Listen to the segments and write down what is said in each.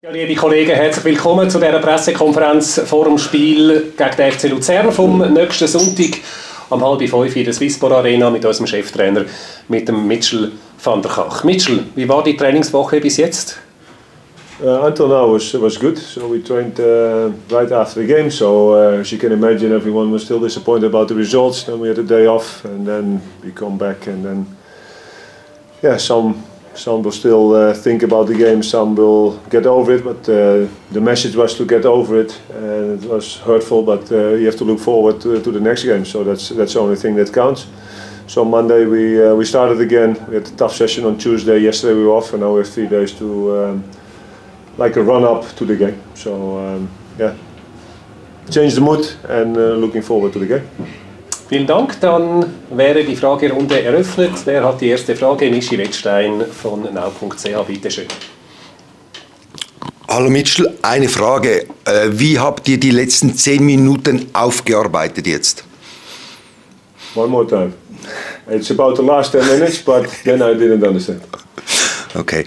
Ja, liebe Kollegen, herzlich willkommen zu dieser Pressekonferenz vor dem Spiel gegen den FC Luzern vom nächsten Sonntag um 4:30 in der Swissporarena mit unserem Cheftrainer, mit dem Mitchell van der Kach. Mitchell, wie war die Trainingswoche bis jetzt? Until now was good. So we trained right after the game. So as you can imagine, everyone was still disappointed about the results. Then we had a day off, and then we come back, and then some will still think about the game. Some will get over it. But the message was to get over it, and it was hurtful. But you have to look forward to the next game. So that's the only thing that counts. So Monday we started again. We had a tough session on Tuesday. Yesterday we were off, and now we have 3 days to. Like a run-up to the game. So change the mood and looking forward to the game. Vielen Dank. Dann wäre die Fragerunde eröffnet. Wer hat die erste Frage? Michi Wettstein von now.ch, bitte schön. Hallo Mitchell, eine Frage. Wie habt ihr die letzten 10 Minuten aufgearbeitet jetzt? One more time. It's about the last 10 minutes, but then I didn't understand. Okay.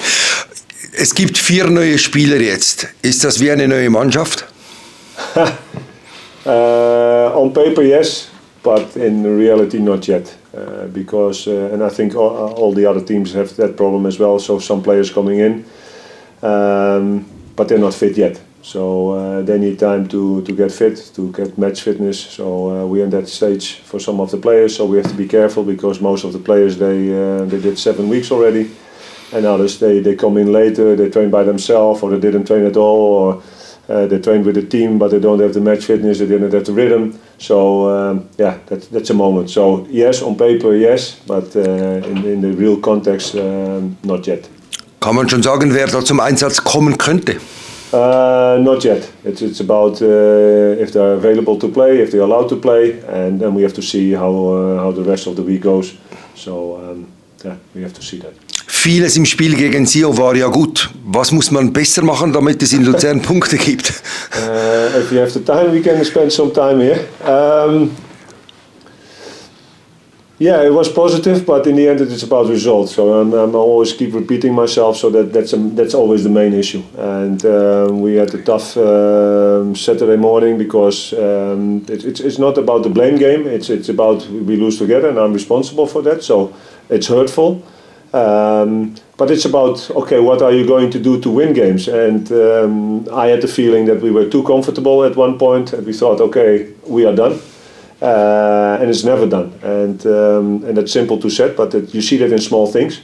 Es gibt 4 neue Spieler jetzt. Ist das wie eine neue Mannschaft? On paper, yes, but in reality, not yet. Because, and I think all the other teams have that problem as well. So some players coming in, but they're not fit yet. So they need time to get fit, to get match fitness. So we're in that stage for some of the players. So we have to be careful because most of the players they did 7 weeks already. And others, they come in later, they train by themselves, or they didn't train at all, or they trained with the team, but they don't have the match fitness, they didn't have the rhythm. So that's a moment. So yes, on paper, yes, but in the real context, not yet. Kann man schon sagen, wer da zum Einsatz kommen könnte? Not yet. It's about if they're available to play, if they're allowed to play, and then we have to see how the rest of the week goes. So we have to see that. Vieles im Spiel gegen Sio war ja gut. Was muss man besser machen, damit es in Luzern Punkte gibt? If you have the time, we can spend some time here. It was positive, but in the end, it's about results. So I'm always keep repeating myself. So that's always the main issue. And we had a tough Saturday morning because it's not about the blame game. It's about we lose together, and I'm responsible for that. So it's hurtful. But it's about, okay, what are you going to do to win games? And I had the feeling that we were too comfortable at one point, and we thought, okay, we are done. And it's never done. And that's simple to say, but you see that in small things.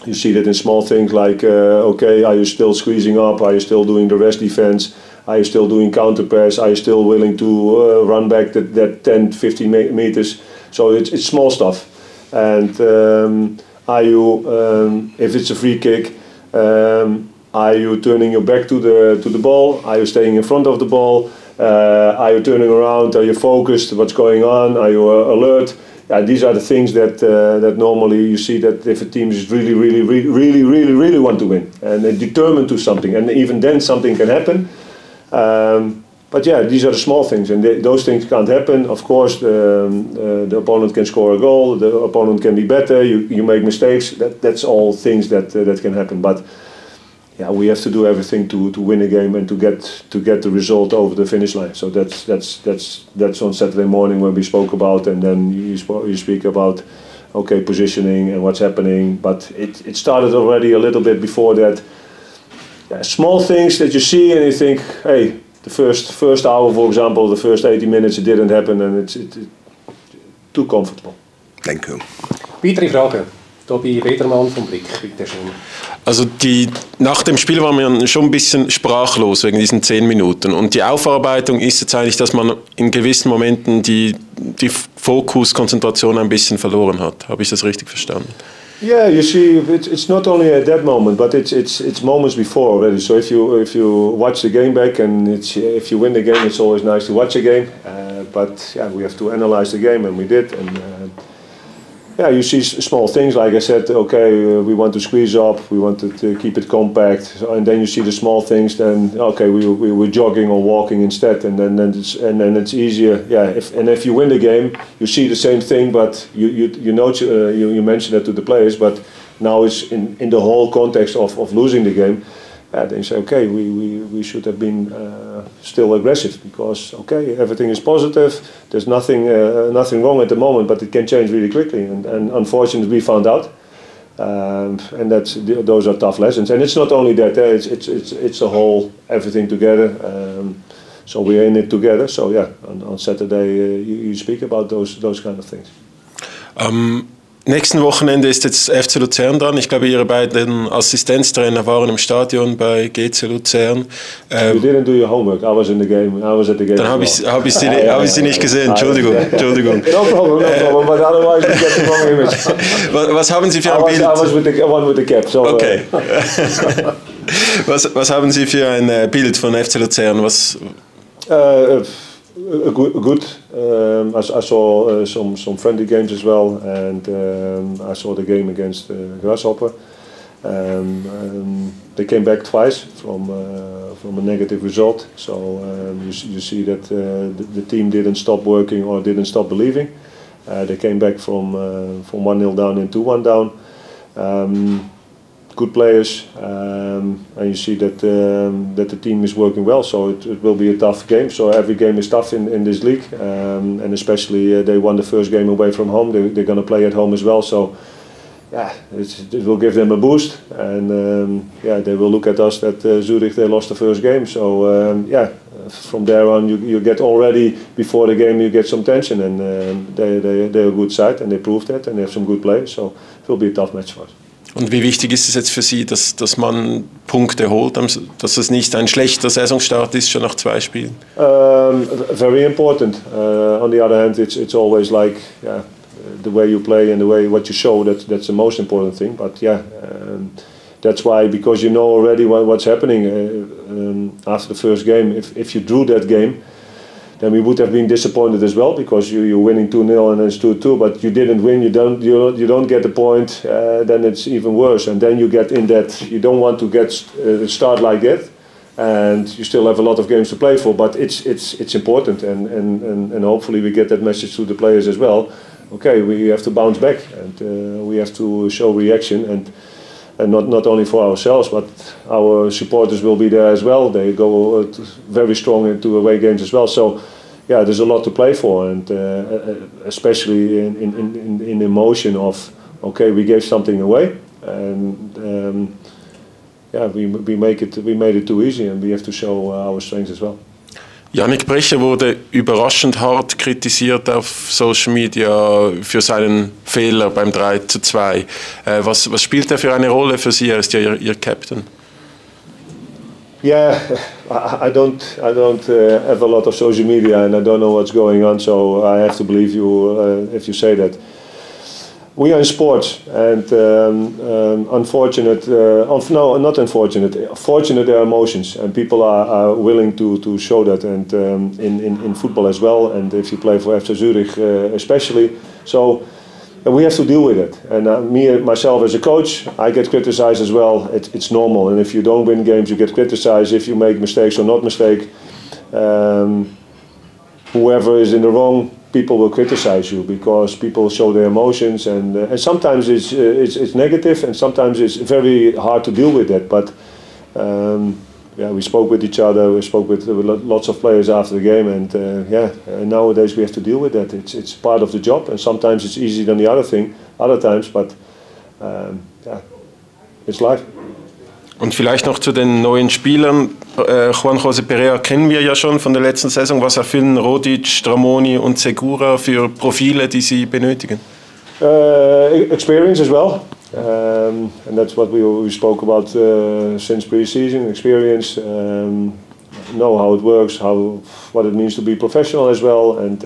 You see that in small things like, okay, are you still squeezing up? Are you still doing the rest defense? Are you still doing counter press? Are you still willing to run back that 10, 15 meters? So it's small stuff. And are you, if it's a free kick, are you turning your back to the ball? Are you staying in front of the ball? Are you turning around? Are you focused? What's going on? Are you alert? These are the things that normally you see that if a team is really want to win and they're determined to something, and even then something can happen. But these are the small things, and those things can't happen. Of course, the opponent can score a goal, the opponent can be better, you make mistakes, that's all things that can happen. But we have to do everything to win a game and to get the result over the finish line. So that's on Saturday morning when we spoke about, and then you speak about, okay, positioning and what's happening. But it started already a little bit before that. Small things that you see and you think, hey, the first hour, for example, the first 80 minutes, it didn't happen, and it's too comfortable. Thank you. Weitere Fragen? Tobi Wedermann vom Blick, bitte schön. Also nach dem Spiel war man schon ein bisschen sprachlos wegen diesen 10 Minuten. Und die Aufarbeitung ist jetzt eigentlich, dass man in gewissen Momenten die Fokus, Konzentration ein bisschen verloren hat. Habe ich das richtig verstanden? Yeah, you see, it's not only at that moment, but it's moments before already. So if you watch the game back, and if you win the game, it's always nice to watch a game. But we have to analyze the game, and we did. And you see small things like I said. Okay, we want to squeeze up, we wanted to keep it compact, and then you see the small things. Then okay, we were jogging or walking instead, and then it's easier. If you win the game, you see the same thing, but you mentioned that to the players. But now it's in the whole context of losing the game. then you say, okay, we should have been still aggressive because, okay, everything is positive. There's nothing wrong at the moment, but it can change really quickly. And unfortunately, we found out. And those are tough lessons. And it's not only that; it's a whole everything together. So we're in it together. So yeah, on Saturday you speak about those kind of things. Nächsten Wochenende ist jetzt FC Luzern dran. Ich glaube, Ihre beiden Assistenztrainer waren im Stadion bei GC Luzern. You didn't do your homework. I was in the game. I was at the game. Dann habe ich Sie nicht gesehen. Entschuldigung. No problem. But otherwise you get the wrong image. Was haben Sie für ein Bild? I was with the one with the cap. So, okay. Was haben Sie für ein Bild von FC Luzern? Good. I saw some friendly games as well, and I saw the game against Grasshopper. They came back twice from a negative result, so you see that the team didn't stop working or didn't stop believing. They came back from 1-0 down and 2-1 down. Good players, and you see that the team is working well. So it will be a tough game. So every game is tough in this league, and especially they won the first game away from home. They're going to play at home as well. So yeah, it will give them a boost, and they will look at us that Zürich they lost the first game. So from there on you get already before the game you get some tension, and they're a good side and they proved that, and they have some good players. So it will be a tough match for us. Und wie wichtig ist es jetzt für Sie, dass man Punkte holt, dass es nicht ein schlechter Saisonstart ist, schon nach 2 Spielen? Very important. On the other hand, it's always like the way you play and the way what you show. That's the most important thing. But that's why, because you know already what's happening after the first game. If you drew that game, then we would have been disappointed as well, because you're winning 2-0 and it's 2-2, but you didn't win. You don't get the point. Then it's even worse. And then you get in that you don't want to start like that, and you still have a lot of games to play for. But it's important, and hopefully we get that message to the players as well. Okay, we have to bounce back, and we have to show reaction, and not only for ourselves, but our supporters will be there as well. They go very strong into away games as well. So yeah, there's a lot to play for, and especially in emotion of, okay, we gave something away, and we made it too easy, and we have to show our strengths as well. Yannick Brecher wurde überraschend hart kritisiert auf Social Media für seinen Fehler beim 3:2. Was spielt er für eine Rolle für Sie? Er ist ja Ihr Captain. Yeah, I don't have a lot of social media, and I don't know what's going on, so I have to believe you if you say that. We are in sports, and fortunate there are emotions, and people are willing to show that, and in football as well, and if you play for FC Zürich especially. So we have to deal with it, and myself as a coach, I get criticized as well. It's normal, and if you don't win games you get criticized if you make mistakes or not mistake. Whoever is in the wrong, people will criticize you because people show their emotions, and sometimes it's negative, and sometimes it's very hard to deal with that. But we spoke with each other. We spoke with lots of players after the game, and nowadays we have to deal with that. It's part of the job, and sometimes it's easier than the other times. But it's life. Und vielleicht noch zu den neuen Spielern. Juan José Pereira kennen wir ja schon von der letzten Saison. Was erfüllen Rodic, Stramoni und Segura für Profile, die Sie benötigen? Experience as well. And that's what we spoke about since pre-season. Experience, know how it works, what it means to be professional as well, and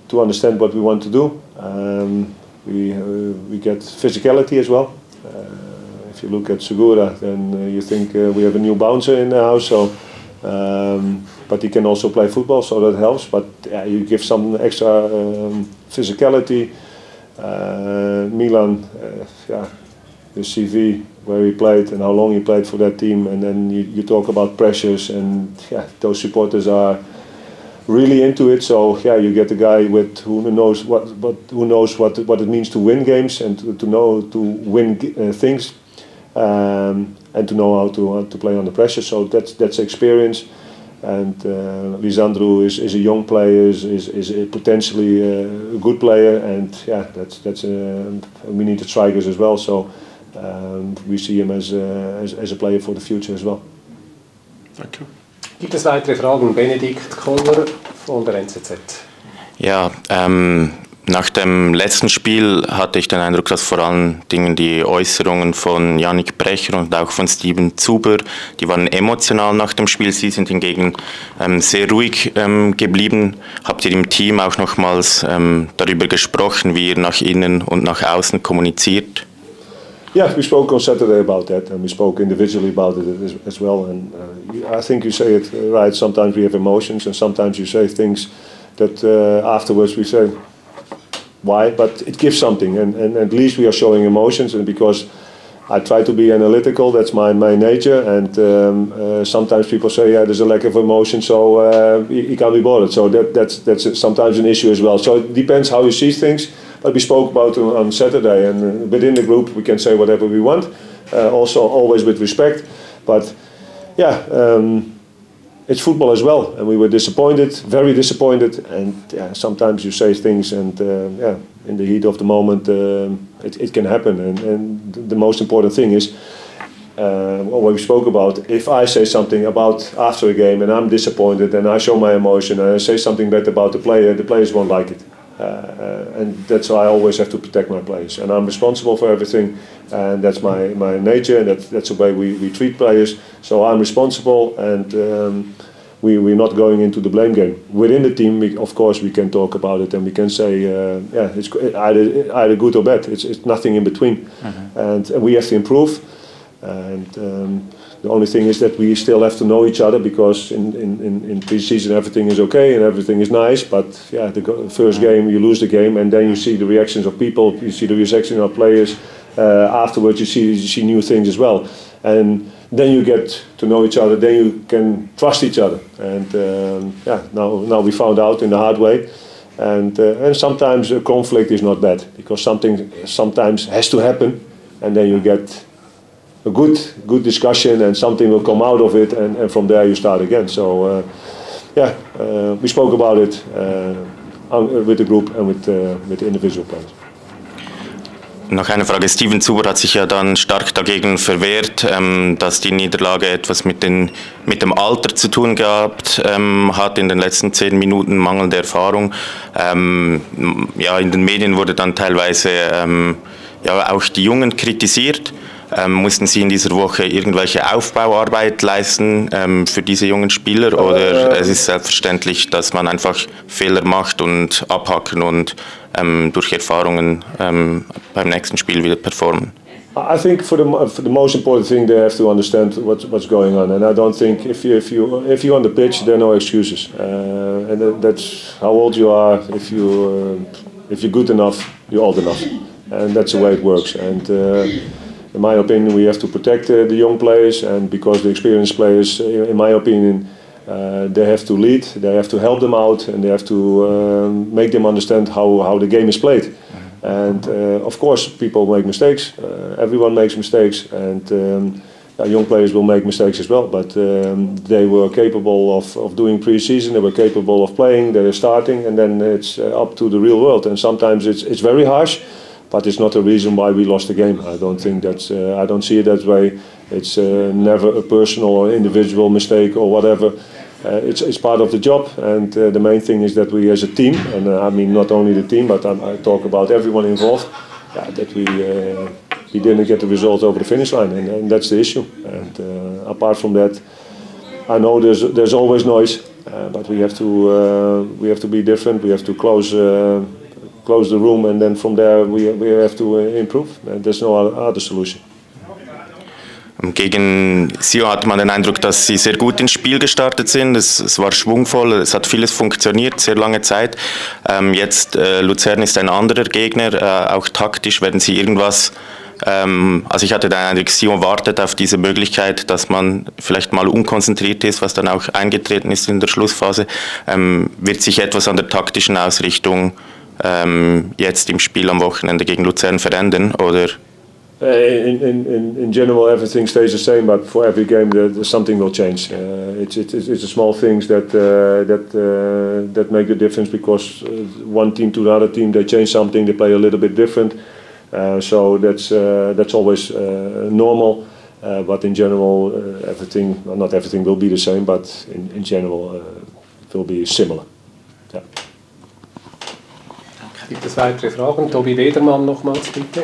to understand what we want to do. We get physicality as well. If you look at Segura, then you think we have a new bouncer in the house. So, but he can also play football, so that helps. But you give some extra physicality. Milan, the CV where he played and how long he played for that team, and then you talk about pressures, and those supporters are really into it. So you get a guy who knows what it means to win games and to know to win things. and to know how to play under pressure. So that's experience. And Lisandro is a young player, is potentially a good player, and yeah, that's we need the strikers as well. So we see him as a player for the future as well. Danke. Gibt es weitere Fragen? Benedikt Koller von der NZZ. Ja, nach dem letzten Spiel hatte ich den Eindruck, dass vor allen Dingen die Äußerungen von Yannick Brecher und auch von Steven Zuber, die waren emotional nach dem Spiel. Sie sind hingegen sehr ruhig geblieben. Habt ihr im Team auch nochmals darüber gesprochen, wie ihr nach innen und nach außen kommuniziert? Yeah, we spoke on Saturday about that, and we spoke individually about it as well. And I think you say it right. Sometimes we have emotions, and sometimes you say things that afterwards we say, why? But it gives something, and at least we are showing emotions. And because I try to be analytical, that's my nature. And sometimes people say, yeah, there's a lack of emotion, so you can't be bothered. So that's sometimes an issue as well. So it depends how you see things. But we spoke about it on Saturday, and within the group we can say whatever we want. Also, always with respect. But yeah. It's football as well, and we were disappointed, very disappointed, and yeah, sometimes you say things, and yeah, in the heat of the moment, it can happen. And the most important thing is what we spoke about. If I say something about after a game and I'm disappointed, and I show my emotion, and I say something bad about the players won't like it. And that's why I always have to protect my players, and I'm responsible for everything, and that's my nature, and that's the way we treat players. So I'm responsible, and we're not going into the blame game. Within the team, of course, we can talk about it, and we can say, yeah, it's either good or bad. It's nothing in between, and we have to improve. And the only thing is that we still have to know each other, because in pre-season everything is okay and everything is nice, but yeah, the first game you lose the game, and then you see the reactions of people, you see the reaction of players. Afterwards you see new things as well, and then you get to know each other, then you can trust each other. And yeah, now we found out in the hard way, and sometimes a conflict is not bad, because something sometimes has to happen, and then you get a good discussion, and something will come out of it, and from there you start again. So yeah, we spoke about it with the group and with the individual players. Noch eine Frage. Steven Zuber hat sich ja dann stark dagegen verwehrt, dass die Niederlage etwas mit dem Alter zu tun gehabt hat, in den letzten 10 Minuten mangelnde Erfahrung. Ja, in den Medien wurde dann teilweise ja, auch die Jungen kritisiert. Mussten Sie in dieser Woche irgendwelche Aufbauarbeit leisten für diese jungen Spieler, oder es ist selbstverständlich, dass man einfach Fehler macht und abhaken und durch Erfahrungen beim nächsten Spiel wieder performen? I think for the most important thing, they have to understand what's going on, and I don't think if you're on the pitch, there are no excuses, and that's how old you are. If you're good enough, you're old enough, and that's the way it works. And in my opinion, we have to protect the young players, and because the experienced players, in my opinion, they have to lead, they have to help them out, and they have to make them understand how the game is played. And of course, people make mistakes. Everyone makes mistakes, and young players will make mistakes as well. But they were capable of doing pre-season. They were capable of playing. They are starting, and then it's up to the real world. And sometimes it's very harsh. But it's not a reason why we lost the game. I don't think that's. I don't see it that way. It's never a personal or individual mistake or whatever. It's part of the job, and the main thing is that we as a team, and I mean not only the team, but I talk about everyone involved. That we didn't get the result over the finish line, and that's the issue. And apart from that, I know there's always noise, but we have to be different. We have to close the room, and then from there we have to improve. There's no other solution. Gegen Sion hatte man den Eindruck, dass sie sehr gut ins Spiel gestartet sind. Es war schwungvoll, es hat vieles funktioniert, sehr lange Zeit. Jetzt Luzern ist ein anderer Gegner, auch taktisch werden sie irgendwas. Also ich hatte den Eindruck, Sion wartet auf diese Möglichkeit, dass man vielleicht mal unkonzentriert ist, was dann auch eingetreten ist in der Schlussphase. Wird sich etwas an der taktischen Ausrichtung jetzt im Spiel am Wochenende gegen Luzern verändern, oder? In general, everything stays the same, but for every game, something will change. It's the small things that make the difference, because one team to the other team, they change something, they play a little bit different. So that's always normal. But in general, not everything will be the same, but in general, it will be similar. Ja. Gibt es weitere Fragen? Tobi Wedermann nochmals, bitte.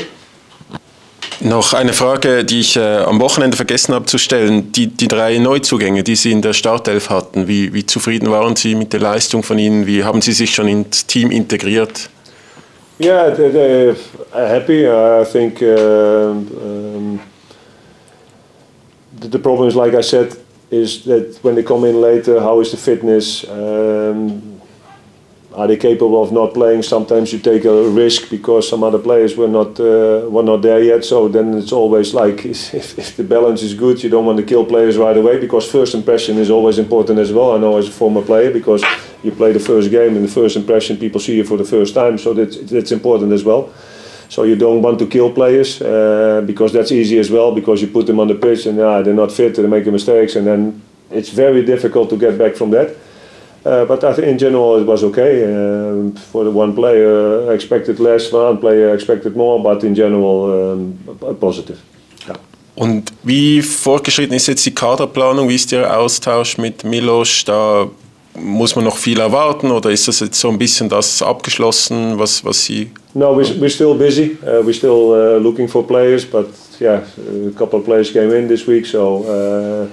Noch eine Frage, die ich am Wochenende vergessen habe zu stellen. Die 3 Neuzugänge, die Sie in der Startelf hatten, wie zufrieden waren Sie mit der Leistung von ihnen? Wie haben Sie sich schon ins Team integriert? Yeah, they're happy. I think the problem is, like I said, is that when they come in later, how is the fitness? Are they capable of not playing? Sometimes you take a risk because some other players were not there yet. So then it's always like, if the balance is good, you don't want to kill players right away, because first impression is always important as well. I know as a former player, because you play the first game and the first impression, people see you for the first time. So that's important as well. So you don't want to kill players because that's easy as well, because you put them on the pitch and they're not fit, they make mistakes, and then it's very difficult to get back from that. But I think in general it was okay. For the one player, I expected less, for one player I expected more, but in general positive. Ja. Und wie fortgeschritten ist jetzt die Kaderplanung? Wie ist Ihr Austausch mit Milos? Da muss man noch viel erwarten, oder ist das jetzt so ein bisschen das abgeschlossen, was Sie... No, we're still busy. We're still looking for players, but yeah, a couple of players came in this week, so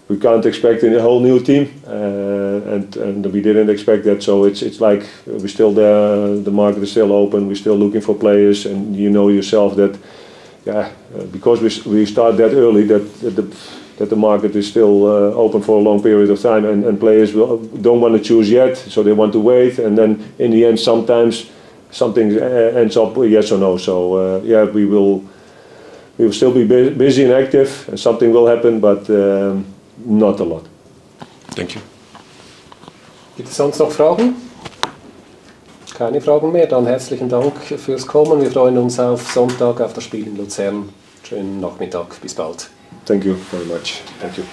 we can't expect a whole new team, and we didn't expect that. So it's like we're still there. The market is still open. We're still looking for players, and you know yourself that, because we start that early, that the market is still open for a long period of time, and players don't want to choose yet, so they want to wait, and then in the end sometimes something ends up yes or no. So we will still be busy and active, and something will happen, but not a lot. Thank you. Gibt es sonst noch Fragen? Keine Fragen mehr. Dann herzlichen Dank fürs Kommen. Wir freuen uns auf Sonntag, auf das Spiel in Luzern. Schönen Nachmittag. Bis bald. Thank you very much. Thank you.